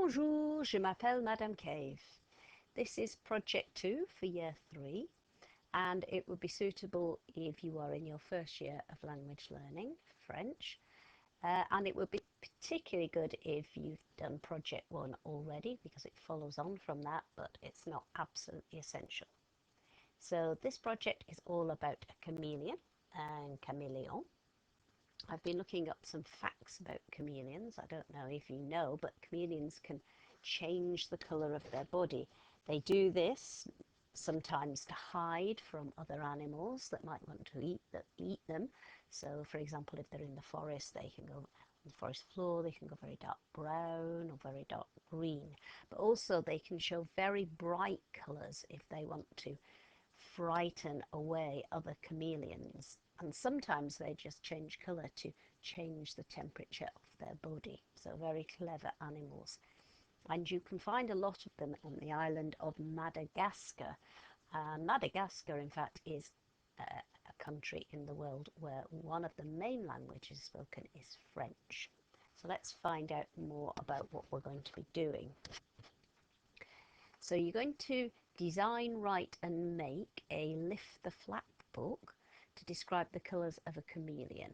Bonjour, je m'appelle Madame Cave. This is Project 2 for Year 3, and it would be suitable if you are in your first year of language learning, French, and it would be particularly good if you've done Project 1 already, because it follows on from that, but it's not absolutely essential. So this project is all about a chameleon and caméléon. I've been looking up some facts about chameleons. I don't know if you know, but chameleons can change the colour of their body. They do this sometimes to hide from other animals that might want to eat them. So, for example, if they're in the forest, they can go on the forest floor, they can go very dark brown or very dark green. But also they can show very bright colours if they want to frighten away other chameleons, and sometimes they just change colour to change the temperature of their body. So very clever animals, and you can find a lot of them on the island of Madagascar. Madagascar, in fact, is a country in the world where one of the main languages spoken is French. So let's find out more about what we're going to be doing. So you're going to design, write and make a lift the flap book to describe the colours of a chameleon,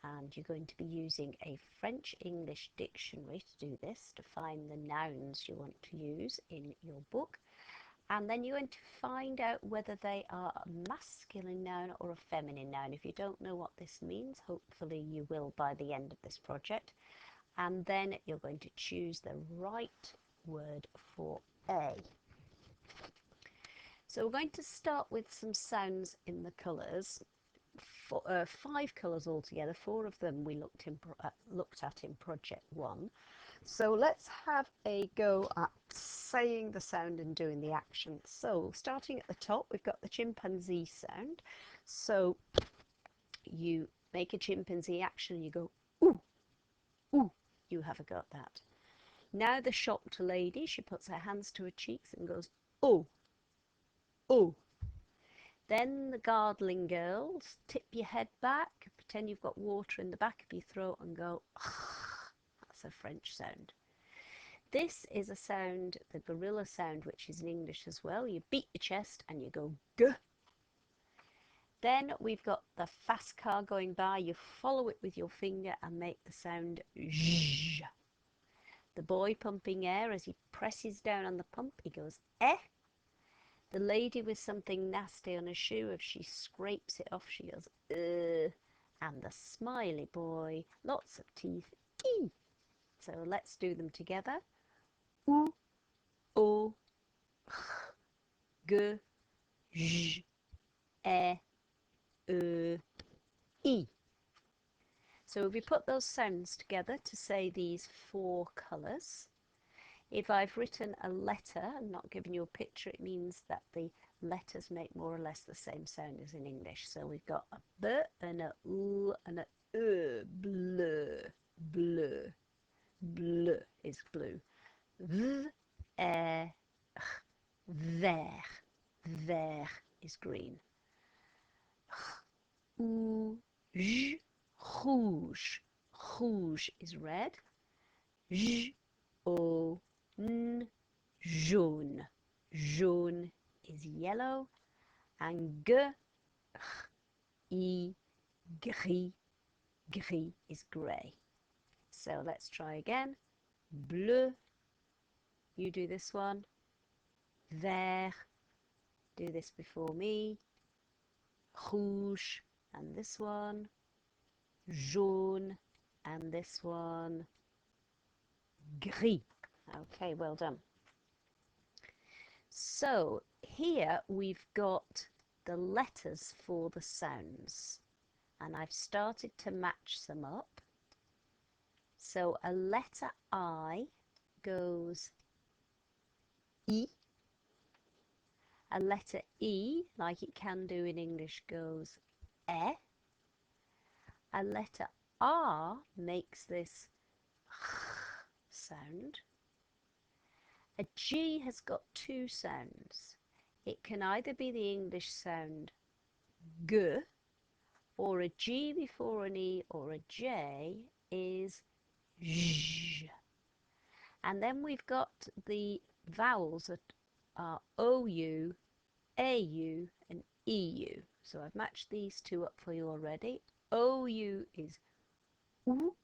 and you're going to be using a French-English dictionary to do this, to find the nouns you want to use in your book, and then you're going to find out whether they are a masculine noun or a feminine noun. If you don't know what this means, hopefully you will by the end of this project, and then you're going to choose the right word for A. So we're going to start with some sounds in the colours. 5 colours altogether. 4 of them we looked at in Project 1. So let's have a go at saying the sound and doing the action. So starting at the top, we've got the chimpanzee sound. So you make a chimpanzee action and you go, ooh, ooh. You have a go at that. Now the shocked lady, she puts her hands to her cheeks and goes, oh, oh. Then the gargling girls, tip your head back, pretend you've got water in the back of your throat and go, ah. That's a French sound. This is a sound, the gorilla sound, which is in English as well. You beat your chest and you go, g. Then we've got the fast car going by. You follow it with your finger and make the sound zh. The boy pumping air, as he presses down on the pump, he goes, eh. The lady with something nasty on her shoe, if she scrapes it off, she goes, ugh. And the smiley boy, lots of teeth, ee. So let's do them together. Oo, o, g, j, e, e. So if we put those sounds together to say these 4 colours, if I've written a letter and not given you a picture, it means that the letters make more or less the same sound as in English. So we've got a b and a oo and a bleu, bleu, bleu is blue. V, e, vert, vert is green. Ou, j, rouge, rouge is red. J, o, n, jaune, jaune is yellow. And g, i, gris, gris is grey. So let's try again. Bleu, you do this one. Vert, do this before me. Rouge, and this one. Jaune, and this one. Gris. Okay, well done. So here we've got the letters for the sounds, and I've started to match them up. So a letter I goes E. A letter E, like it can do in English, goes E. A letter R makes this sound. A G has got 2 sounds. It can either be the English sound G, or a G before an E or a J is J. And then we've got the vowels that are OU, AU and EU. So I've matched these two up for you already. OU is OO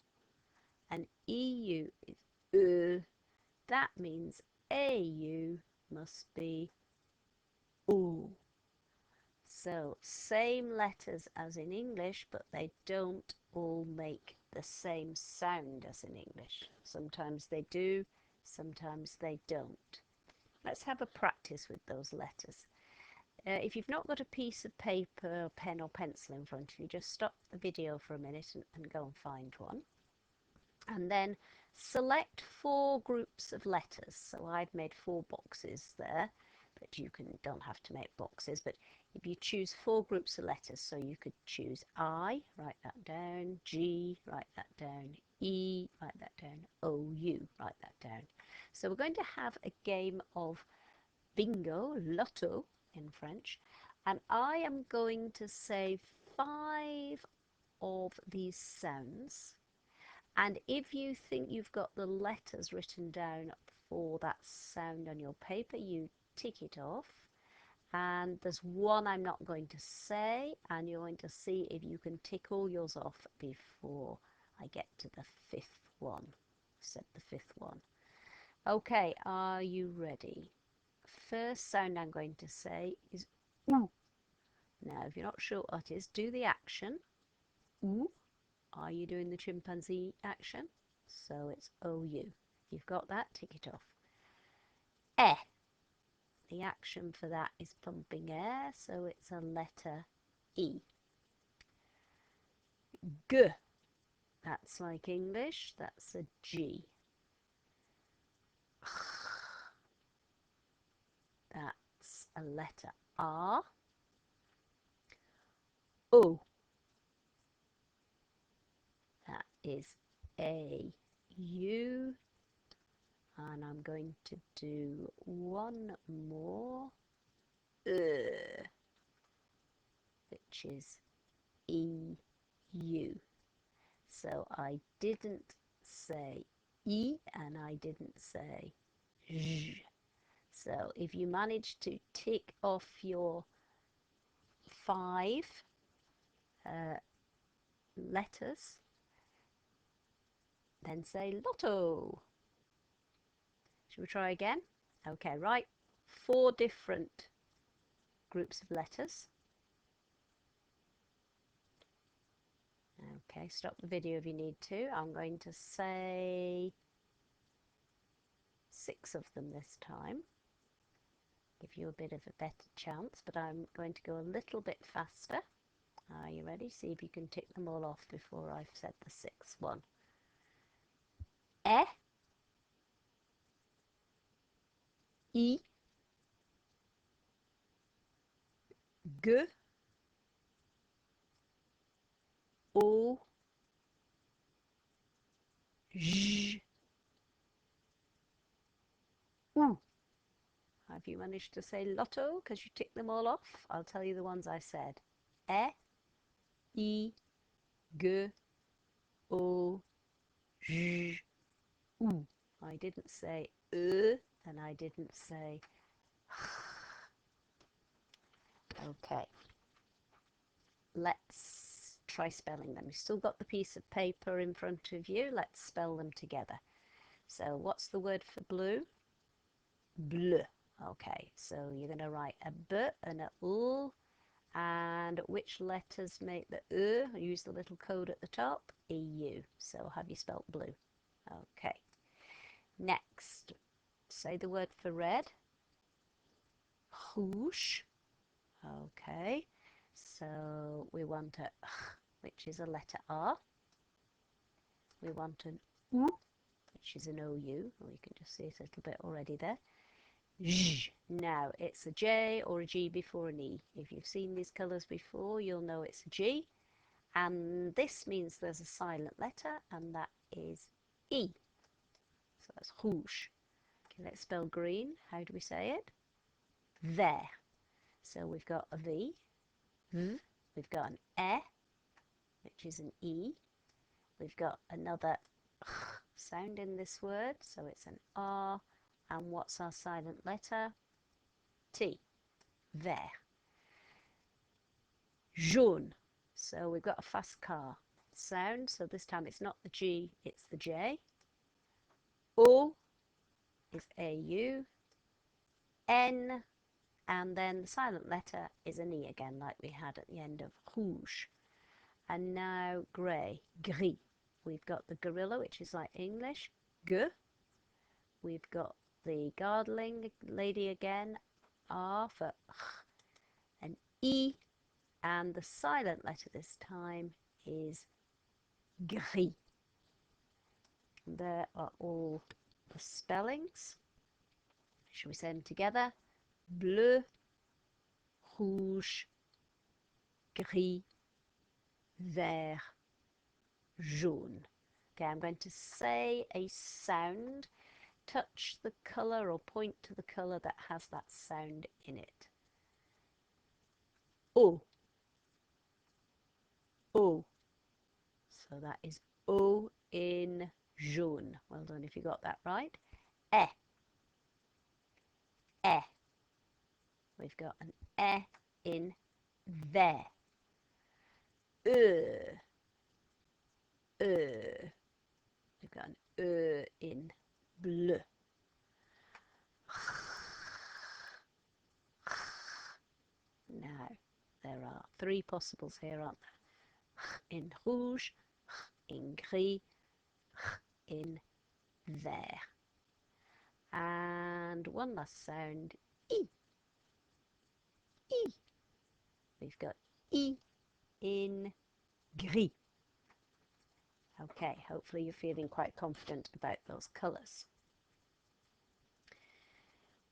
and EU is That means AU must be OO. So same letters as in English, but they don't all make the same sound as in English. Sometimes they do, sometimes they don't. Let's have a practice with those letters. If you've not got a piece of paper, pen or pencil in front of you, just stop the video for a minute and go and find one. And then select 4 groups of letters. So I've made 4 boxes there, but you don't have to make boxes. But if you choose 4 groups of letters, so you could choose I, write that down, G, write that down, E, write that down, O-U, write that down. So we're going to have a game of bingo, lotto in French, and I am going to say 5 of these sounds, and if you think you've got the letters written down for that sound on your paper, you tick it off. And there's one I'm not going to say, and you're going to see if you can tick all yours off before I get to the 5th one. Said the 5th one. Okay, are you ready? First sound I'm going to say is OO. Now, if you're not sure what it is, do the action. OO. Are you doing the chimpanzee action? So it's OU. You've got that, tick it off. Eh. The action for that is pumping air, so it's a letter E. G. That's like English, that's a G. That's a letter R. O. That is A, U. And I'm going to do one more, which is E, U. So I didn't say E and I didn't say J. So if you manage to tick off your 5 letters, then say lotto. Shall we try again? Okay, right. 4 different groups of letters. Okay, stop the video if you need to. I'm going to say 6 of them this time. Give you a bit of a better chance, but I'm going to go a little bit faster. Are you ready? See if you can tick them all off before I've said the 6th one. E, I, G, O, J, U. Have you managed to say lotto because you ticked them all off? I'll tell you the ones I said. E, I, G, O, J, U. I didn't say and I didn't say okay. Let's try spelling them. You've still got the piece of paper in front of you. Let's spell them together. So what's the word for blue? Bleu. Okay, so you're going to write a B and a L, and which letters make the use the little code at the top? EU. So have you spelt blue? Okay. Next, say the word for red. Rouge. Okay, so we want a which is a letter R. We want an U, which is an OU. Well, you can just see it a little bit already there. J. Now, it's a J or a G before an E. If you've seen these colours before, you'll know it's a G. And this means there's a silent letter, and that is E. So that's rouge. Okay, let's spell green. How do we say it? There. So we've got a V. V. We've got an E, which is an E. We've got another sound in this word, so it's an R. And what's our silent letter? T. Vert. Jaune. So we've got a fast car sound, so this time it's not the G, it's the J. O is AU. N, and then the silent letter is an E again, like we had at the end of rouge. And now grey, gris. We've got the gorilla, which is like English, G. We've got the gardening lady again, R for an E. And the silent letter this time is gris. There are all the spellings. Shall we say them together? Bleu, rouge, gris, vert, jaune. Okay, I'm going to say a sound. Touch the colour or point to the colour that has that sound in it. O. O. So that is O in jaune. Well done if you got that right. E. E. We've got an E in vert. We've got an in bleu. Now, there are three possibles here, aren't there? In rouge, in gris, in vert. And one last sound, E. E. We've got E in gris. Okay, hopefully you're feeling quite confident about those colours.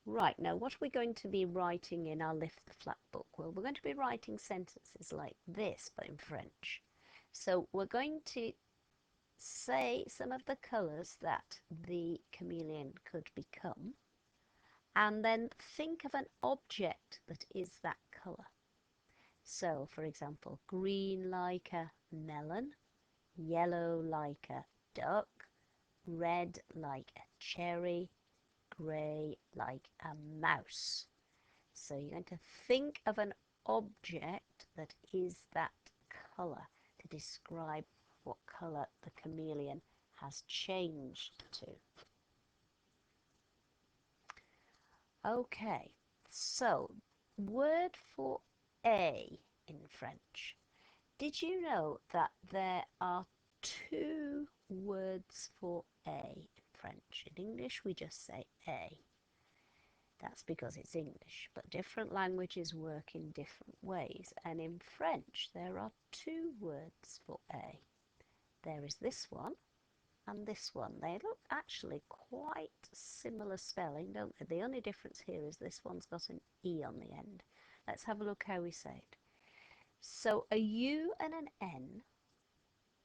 Right, now what are we going to be writing in our Lift the Flap book? Well, we're going to be writing sentences like this, but in French. So we're going to say some of the colours that the chameleon could become, and then think of an object that is that colour. So, for example, green like a melon, yellow like a duck, red like a cherry, grey like a mouse. So you're going to think of an object that is that colour to describe what colour the chameleon has changed to. Okay, so word for A in French. Did you know that there are two words for A in French? In English we just say A. That's because it's English, but different languages work in different ways, and in French there are two words for A. There is this one and this one. They look actually quite similar spelling, don't they? The only difference here is this one's got an E on the end. Let's have a look how we say it. So a U and an N,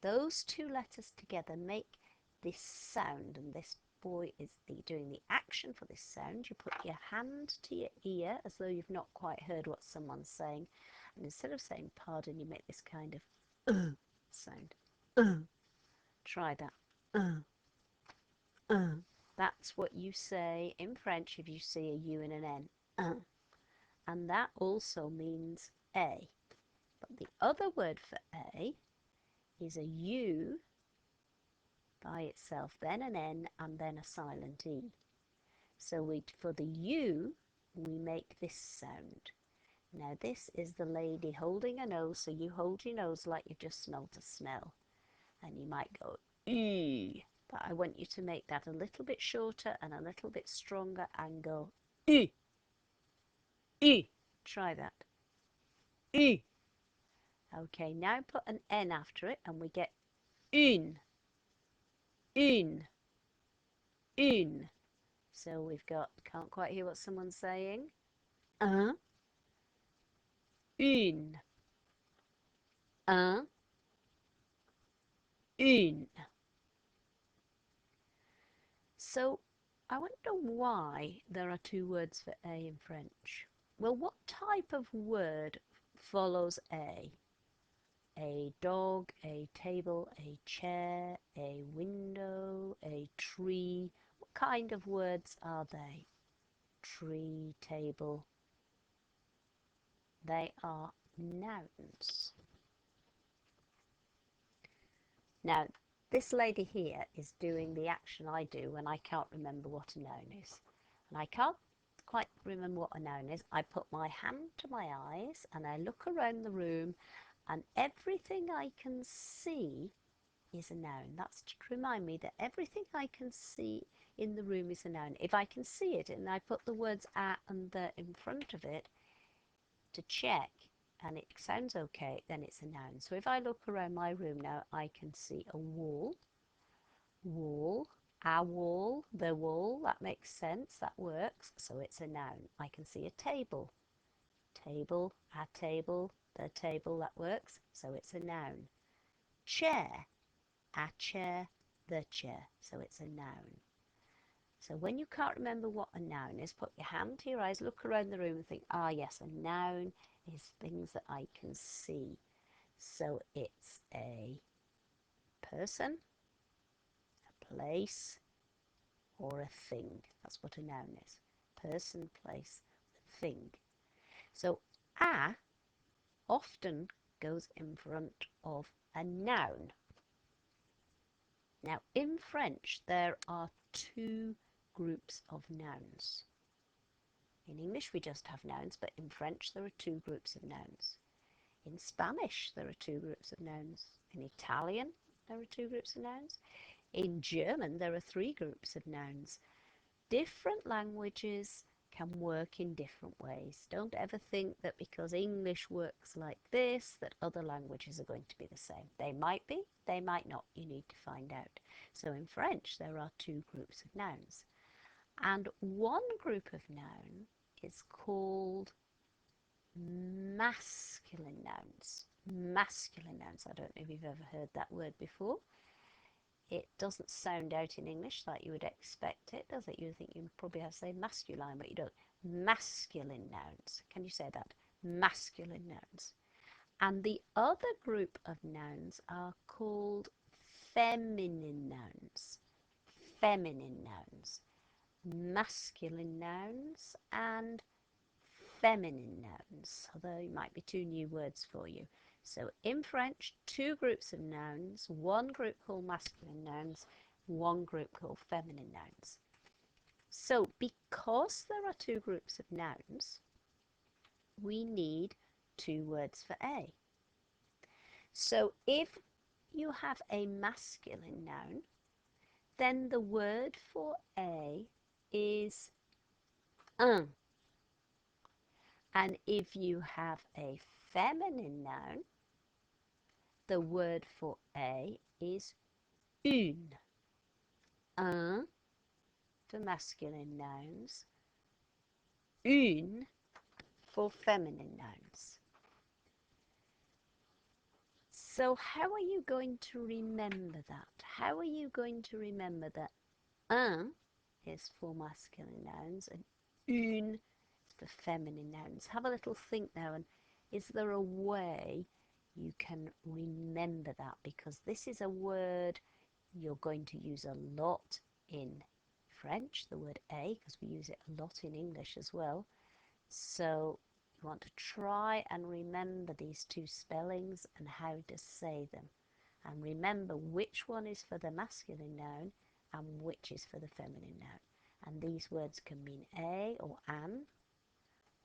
those two letters together make this sound, and this boy is doing the action for this sound. You put your hand to your ear as though you've not quite heard what someone's saying, and instead of saying pardon, you make this kind of sound. Try that. That's what you say in French if you see a U and an N. And that also means A. But the other word for A is a U by itself, then an N, and then a silent E. So for the U, we make this sound. Now this is the lady holding a nose, so you hold your nose like you've just smelt a smell. And you might go, E. But I want you to make that a little bit shorter and a little bit stronger and go, E. E. Try that. E. Okay, now put an N after it and we get une. Une. Une. So we've got, can't quite hear what someone's saying. Un. Une. Un. Une. So I wonder why there are two words for A in French. Well, what type of word follows A? A dog, a table, a chair, a window, a tree. What kind of words are they? Tree, table. They are nouns. Now, this lady here is doing the action I do when I can't remember what a noun is. And I can't quite remember what a noun is. I put my hand to my eyes and I look around the room, and everything I can see is a noun. That's to remind me that everything I can see in the room is a noun. If I can see it and I put the words a and the in front of it to check and it sounds okay, then it's a noun. So if I look around my room now, I can see a wall, wall, a wall, the wall. That makes sense, that works, so it's a noun. I can see a table, table, a table, the table, that works, so it's a noun. Chair, a chair, the chair, so it's a noun. So when you can't remember what a noun is, put your hand to your eyes, look around the room and think, ah yes, a noun is things that I can see. So it's a person, a place, or a thing. That's what a noun is. Person, place, thing. So a often goes in front of a noun. Now in French there are two groups of nouns. In English we just have nouns, but in French there are two groups of nouns. In Spanish there are two groups of nouns. In Italian there are two groups of nouns. In German there are three groups of nouns. Different languages can work in different ways. Don't ever think that because English works like this that other languages are going to be the same. They might be, they might not. You need to find out. So in French there are two groups of nouns. And one group of noun is called masculine nouns. Masculine nouns. I don't know if you've ever heard that word before. It doesn't sound out in English like you would expect it, does it? You think you probably have to say masculine, but you don't. Masculine nouns. Can you say that? Masculine nouns. And the other group of nouns are called feminine nouns. Feminine nouns. Masculine nouns and feminine nouns. Although it might be two new words for you. So in French, two groups of nouns, one group called masculine nouns, one group called feminine nouns. So because there are two groups of nouns, we need two words for A. So if you have a masculine noun, then the word for A is un. And if you have a feminine noun, the word for A is une. Un for masculine nouns, une for feminine nouns. So how are you going to remember that? How are you going to remember that un is for masculine nouns and une for feminine nouns? Have a little think now, and is there a way you can remember that? Because this is a word you're going to use a lot in French, the word a, because we use it a lot in English as well. So you want to try and remember these two spellings and how to say them. And remember which one is for the masculine noun and which is for the feminine noun. And these words can mean a or an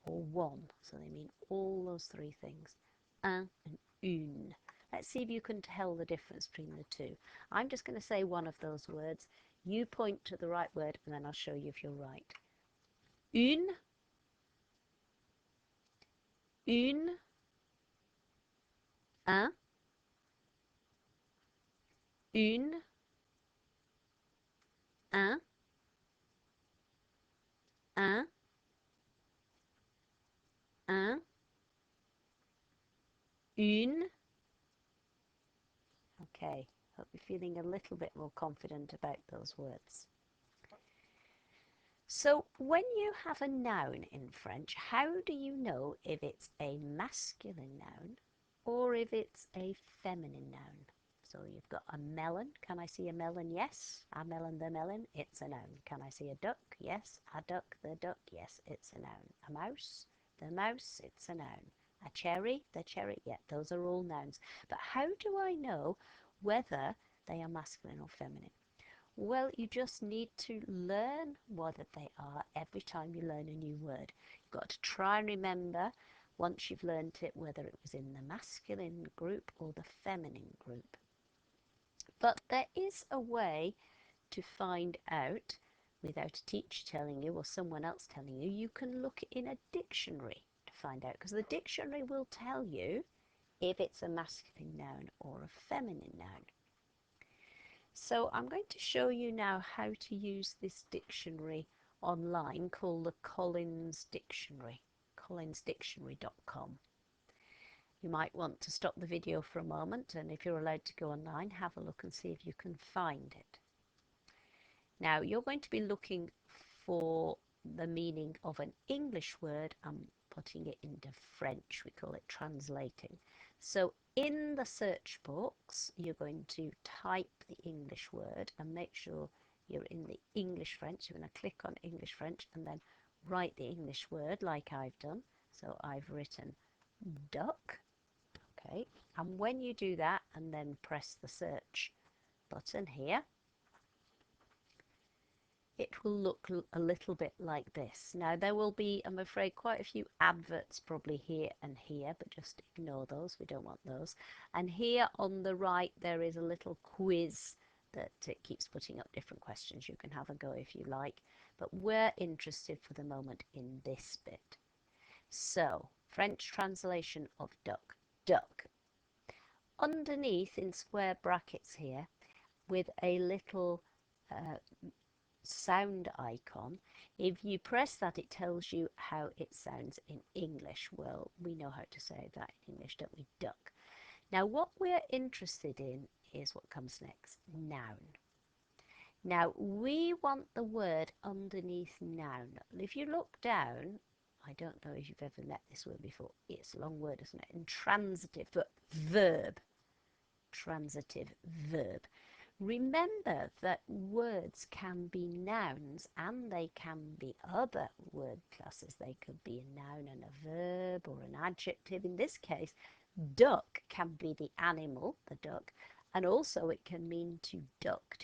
or one. So they mean all those three things. Un and une. Let's see if you can tell the difference between the two. I'm just going to say one of those words. You point to the right word and then I'll show you if you're right. Une, une, un, une, un, un, un, une. Okay, hope you're feeling a little bit more confident about those words. So when you have a noun in French, how do you know if it's a masculine noun or if it's a feminine noun? So you've got a melon. Can I see a melon? Yes. A melon, the melon. It's a noun. Can I see a duck? Yes. A duck, the duck. Yes, it's a noun. A mouse, the mouse. It's a noun. A cherry, the cherry. Yeah, those are all nouns. But how do I know whether they are masculine or feminine? Well, you just need to learn whether they are every time you learn a new word. You've got to try and remember, once you've learnt it, whether it was in the masculine group or the feminine group. But there is a way to find out without a teacher telling you or someone else telling you. You can look in a dictionary to find out, because the dictionary will tell you if it's a masculine noun or a feminine noun. So I'm going to show you now how to use this dictionary online called the Collins Dictionary, collinsdictionary.com. You might want to stop the video for a moment, and if you're allowed to go online, have a look and see if you can find it. Now you're going to be looking for the meaning of an English word and putting it into French. We call it translating. So in the search box, you're going to type the English word and make sure you're in the English French. You're going to click on English French and then write the English word like I've done. So I've written duck. Okay. And when you do that and then press the search button here, it will look a little bit like this. Now there will be, I'm afraid, quite a few adverts probably here and here, but just ignore those, we don't want those. And here on the right there is a little quiz that it keeps putting up different questions. You can have a go if you like, but we're interested for the moment in this bit. So, French translation of duck, duck. Underneath in square brackets here with a little sound icon, if you press that, it tells you how it sounds in English. Well, we know how to say that in English, don't we? Duck. Now what we're interested in is what comes next, noun. Now we want the word underneath noun. If you look down, I don't know if you've ever met this word before, it's a long word, isn't it? Intransitive, but verb. Transitive verb. Remember that words can be nouns and they can be other word classes. They could be a noun and a verb or an adjective. In this case, duck can be the animal, the duck, and also it can mean to duck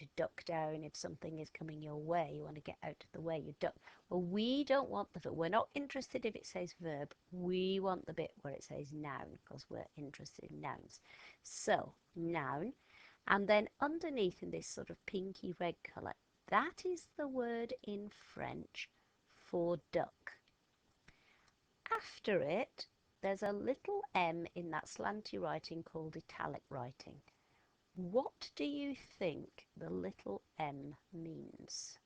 down if something is coming your way. You want to get out of the way, you duck. Well, we don't want the verb. We're not interested if it says verb. We want the bit where it says noun because we're interested in nouns. So, noun. And then underneath in this sort of pinky red colour, that is the word in French for duck. After it, there's a little M in that slanty writing called italic writing. What do you think the little M means?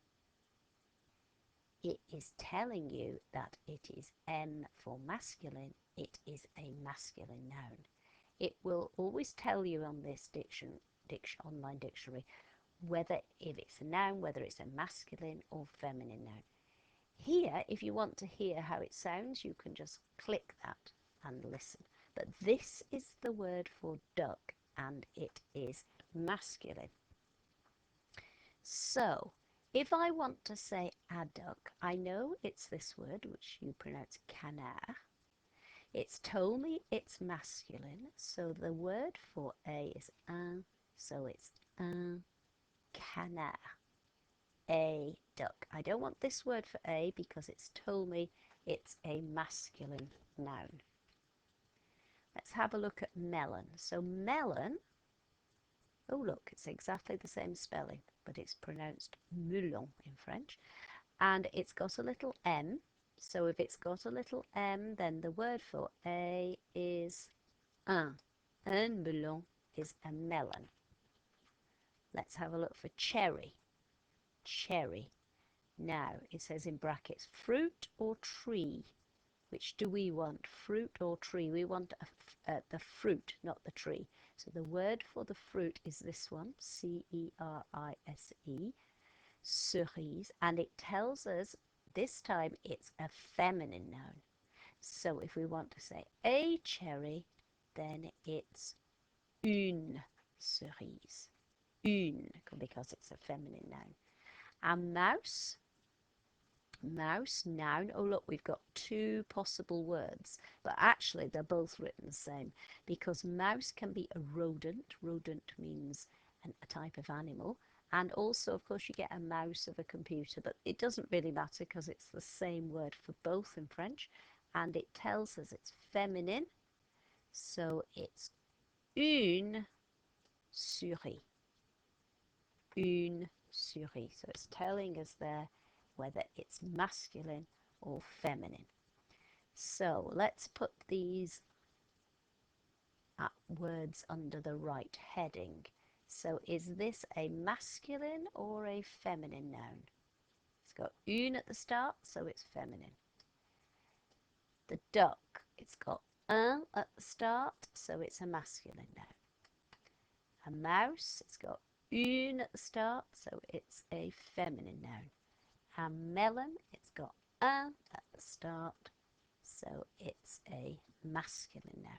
It is telling you that it is M for masculine. It is a masculine noun. It will always tell you on this online dictionary whether if it's a noun, whether it's a masculine or feminine noun. Here, if you want to hear how it sounds, you can just click that and listen. But this is the word for duck and it is masculine. So, if I want to say a duck, I know it's this word which you pronounce canard. It's told me it's masculine, so the word for a is un, so it's un canard, a duck. I don't want this word for a because it's told me it's a masculine noun. Let's have a look at melon. So melon, oh look, it's exactly the same spelling, but it's pronounced melon in French, and it's got a little M. So if it's got a little M, then the word for a is un. Un melon is a melon. Let's have a look for cherry. Cherry. Now, it says in brackets, fruit or tree. Which do we want, fruit or tree? We want the fruit, not the tree. So the word for the fruit is this one, C-E-R-I-S-E, cerise, and it tells us this time it's a feminine noun. So if we want to say a cherry, then it's une cerise. Une, because it's a feminine noun. And mouse, mouse, noun. Oh look, we've got two possible words, but actually they're both written the same, because mouse can be a rodent. Rodent means a type of animal. And also, of course, you get a mouse of a computer, but it doesn't really matter because it's the same word for both in French. And it tells us it's feminine, so it's une souris. Une souris. So it's telling us there whether it's masculine or feminine. So let's put these words under the right heading. So is this a masculine or a feminine noun? It's got une at the start, so it's feminine. The duck, it's got un at the start, so it's a masculine noun. A mouse, it's got une at the start, so it's a feminine noun. A melon, it's got un at the start, so it's a masculine noun.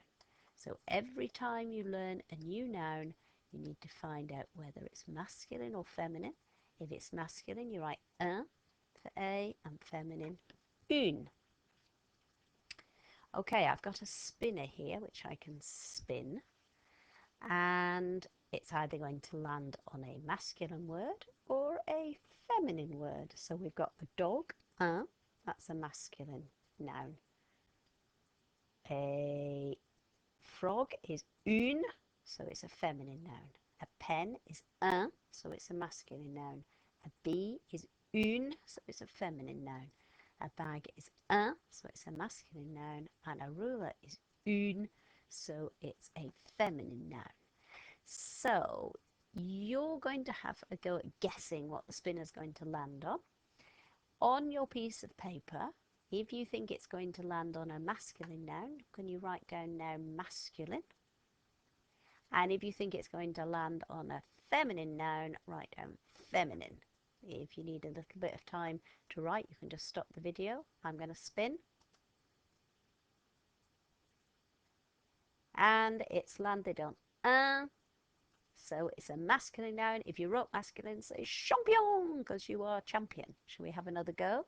So every time you learn a new noun, you need to find out whether it's masculine or feminine. If it's masculine, you write un for a, and feminine, une. Okay, I've got a spinner here, which I can spin. And it's either going to land on a masculine word or a feminine word. So we've got the dog, un, that's a masculine noun. A frog is une, so it's a feminine noun. A pen is un, so it's a masculine noun. A bee is une, so it's a feminine noun. A bag is un, so it's a masculine noun. And a ruler is une, so it's a feminine noun. So you're going to have a go at guessing what the spinner's going to land on. On your piece of paper, if you think it's going to land on a masculine noun, can you write down now masculine? And if you think it's going to land on a feminine noun, write down feminine. If you need a little bit of time to write, you can just stop the video. I'm going to spin. And it's landed on un. So it's a masculine noun. If you wrote masculine, say champion, because you are champion. Shall we have another go?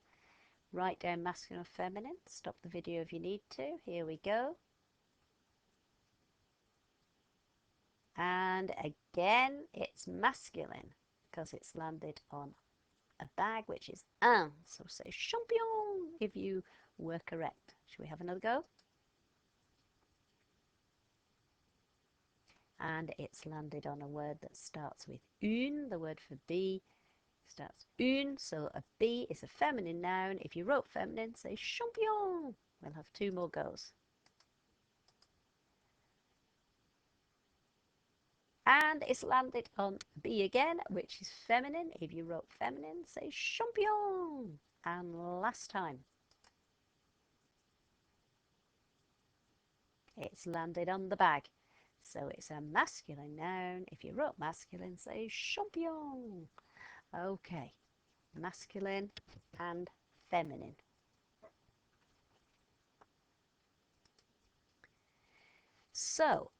Write down masculine or feminine. Stop the video if you need to. Here we go. And again, it's masculine because it's landed on a bag, which is un. So say champion if you were correct. Shall we have another go? And it's landed on a word that starts with une. The word for bee starts une, so a bee is a feminine noun. If you wrote feminine, say champion. We'll have two more goes. And it's landed on bee again, which is feminine. If you wrote feminine, say champion. And last time. It's landed on the bag. So it's a masculine noun. If you wrote masculine, say champion. Okay, masculine and feminine. So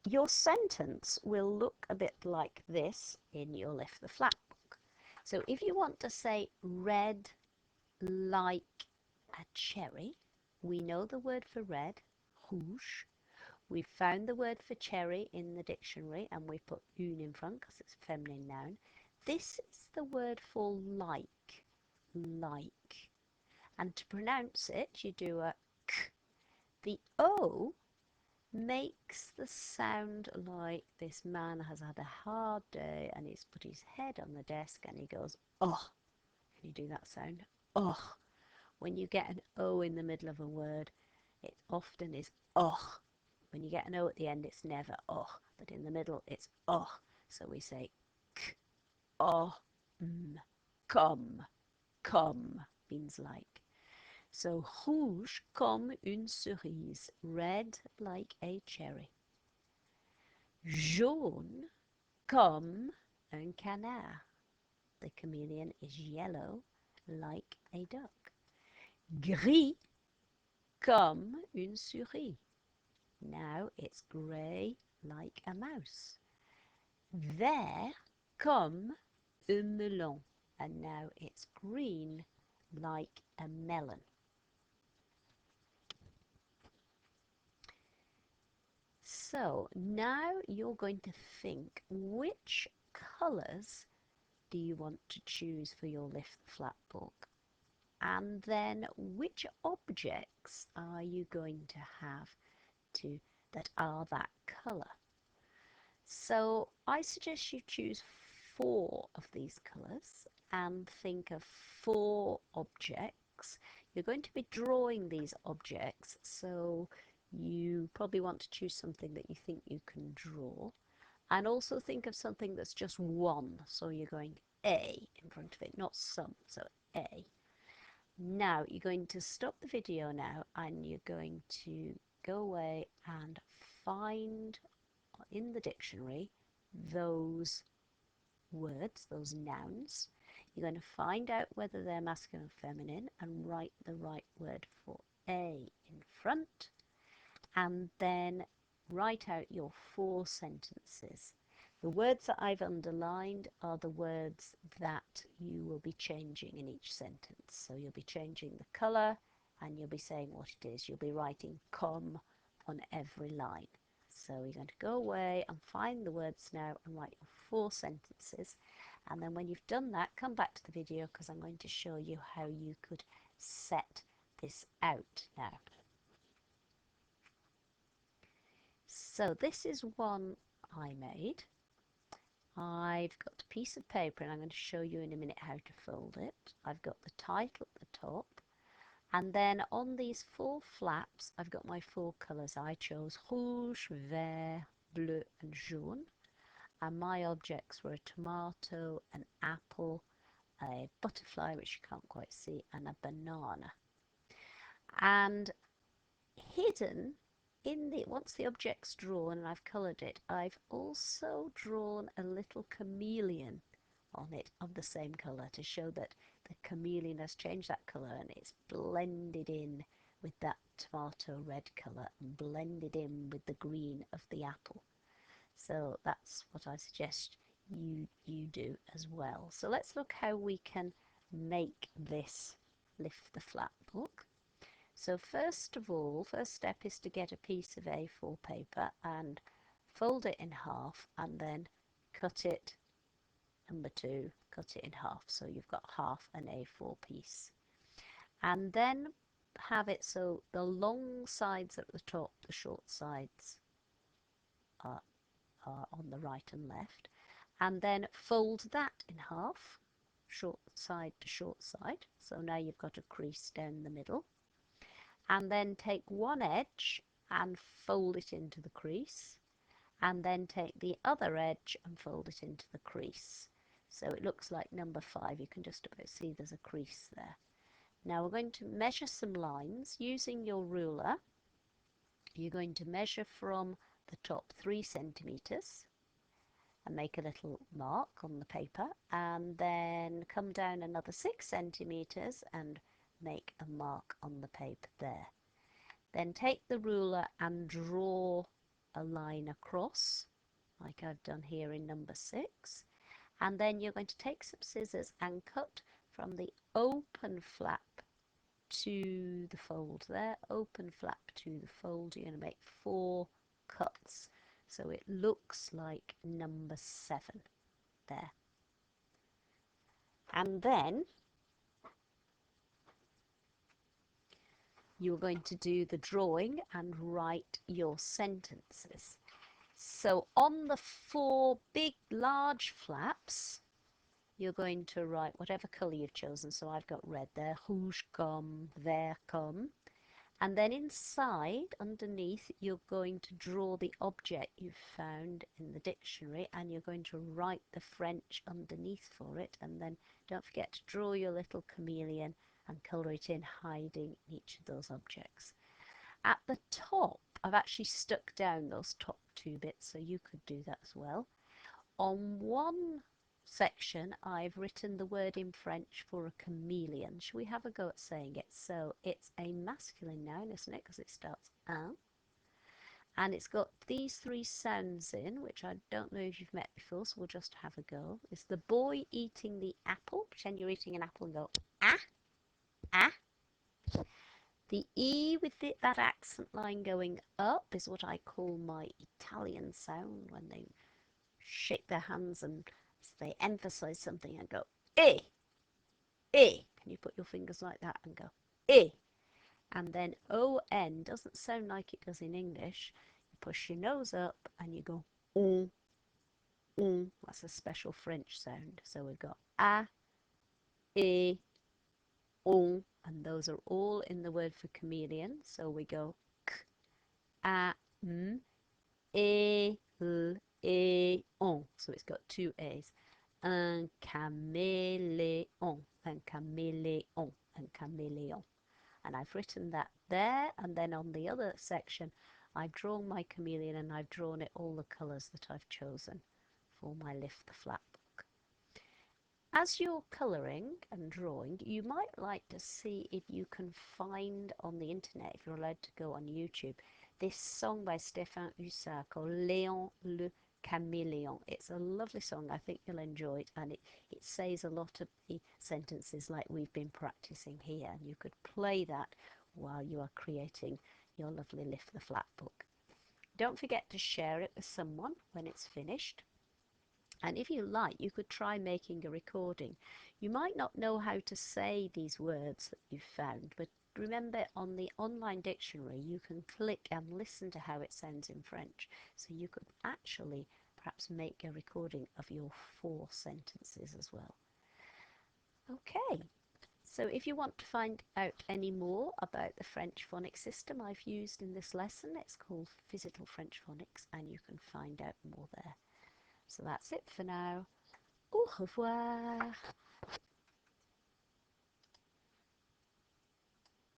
your sentence will look a bit like this in your Lift the Flap book. So if you want to say red like a cherry, we know the word for red, rouge. We've found the word for cherry in the dictionary and we put une in front because it's a feminine noun. This is the word for like, like. And to pronounce it, you do a k. The O makes the sound like this man has had a hard day and he's put his head on the desk and he goes, oh. Can you do that sound? Oh. When you get an O in the middle of a word, it often is oh. When you get an O at the end, it's never oh, but in the middle, it's oh. So we say k, oh, comme, means like. So rouge comme une cerise, red like a cherry. Jaune comme un canard. The chameleon is yellow like a duck. Gris comme une souris. Now it's grey like a mouse. vert comme un melon. And now it's green like a melon. So now you're going to think, which colours do you want to choose for your Lift the Flap book? And then which objects are you going to have that are that colour? So I suggest you choose 4 of these colours and think of 4 objects. You're going to be drawing these objects, so you probably want to choose something that you think you can draw. And also think of something that's just one, so you're going A in front of it, not some, so A. Now you're going to stop the video now and you're going to go away and find in the dictionary those words, those nouns. You're going to find out whether they're masculine or feminine and write the right word for A in front, and then write out your 4 sentences. The words that I've underlined are the words that you will be changing in each sentence. So you'll be changing the colour and you'll be saying what it is. You'll be writing comme on every line. So you're going to go away and find the words now and write your 4 sentences. And then when you've done that, come back to the video because I'm going to show you how you could set this out now. So this is one I made. I've got a piece of paper and I'm going to show you in a minute how to fold it. I've got the title at the top, and then on these 4 flaps I've got my 4 colours. I chose rouge, vert, bleu and jaune, and my objects were a tomato, an apple, a butterfly which you can't quite see, and a banana. And hidden in the, once the object's drawn and I've coloured it, I've also drawn a little chameleon on it of the same colour to show that the chameleon has changed that colour and it's blended in with that tomato red colour and blended in with the green of the apple. So that's what I suggest you do as well. So let's look how we can make this Lift the Flap book. So first of all, first step is to get a piece of A4 paper and fold it in half and then cut it, number 2, cut it in half. So you've got half an A4 piece. And then have it so the long sides at the top, the short sides are on the right and left. And then fold that in half, short side to short side. So now you've got a crease down the middle. And then take one edge and fold it into the crease, and then take the other edge and fold it into the crease. So it looks like number 5. You can just about see there's a crease there. Now we're going to measure some lines using your ruler. You're going to measure from the top 3 centimeters and make a little mark on the paper, and then come down another 6 centimeters and make a mark on the paper there. Then take the ruler and draw a line across like I've done here in number 6, and then you're going to take some scissors and cut from the open flap to the fold there, open flap to the fold. You're going to make 4 cuts so it looks like number 7 there. And then you're going to do the drawing and write your sentences. So on the 4 big large flaps you're going to write whatever colour you've chosen. So I've got red there, rouge comme, vert comme. And then inside, underneath, you're going to draw the object you've found in the dictionary, and you're going to write the French underneath for it. And then don't forget to draw your little chameleon and colour it in, hiding each of those objects. At the top, I've actually stuck down those top 2 bits, so you could do that as well. On one section, I've written the word in French for a chameleon. Shall we have a go at saying it? So it's a masculine noun, isn't it? Because it starts un. And it's got these three sounds in, which I don't know if you've met before, so we'll just have a go. It's the boy eating the apple. Pretend you're eating an apple and go, ah, ah. The E with that accent line going up is what I call my Italian sound, when they shake their hands and they emphasize something and go, eh, eh. Can you put your fingers like that and go, eh? And then ON doesn't sound like it does in English. You push your nose up and you go, on, on. That's a special French sound. So we've got a, e, on, and those are all in the word for chameleon. So we go k, a, m, e, l, e, on. So it's got two A's. Un caméléon, un caméléon, un caméléon. And I've written that there, and then on the other section I've drawn my chameleon and I've drawn it all the colours that I've chosen for my Lift the Flap book. As you're colouring and drawing, you might like to see if you can find on the internet, if you're allowed to go on YouTube, this song by Stéphane Hussard called Léon le Caméléon. It's a lovely song. I think you'll enjoy it, and it says a lot of the sentences like we've been practicing here, and you could play that while you are creating your lovely Lift the Flap book. Don't forget to share it with someone when it's finished. And if you like, you could try making a recording. You might not know how to say these words that you've found, but remember, on the online dictionary you can click and listen to how it sounds in French. So you could actually perhaps make a recording of your 4 sentences as well. Okay, so if you want to find out any more about the French phonics system I've used in this lesson, it's called Physical French Phonics, and you can find out more there. So that's it for now. Au revoir.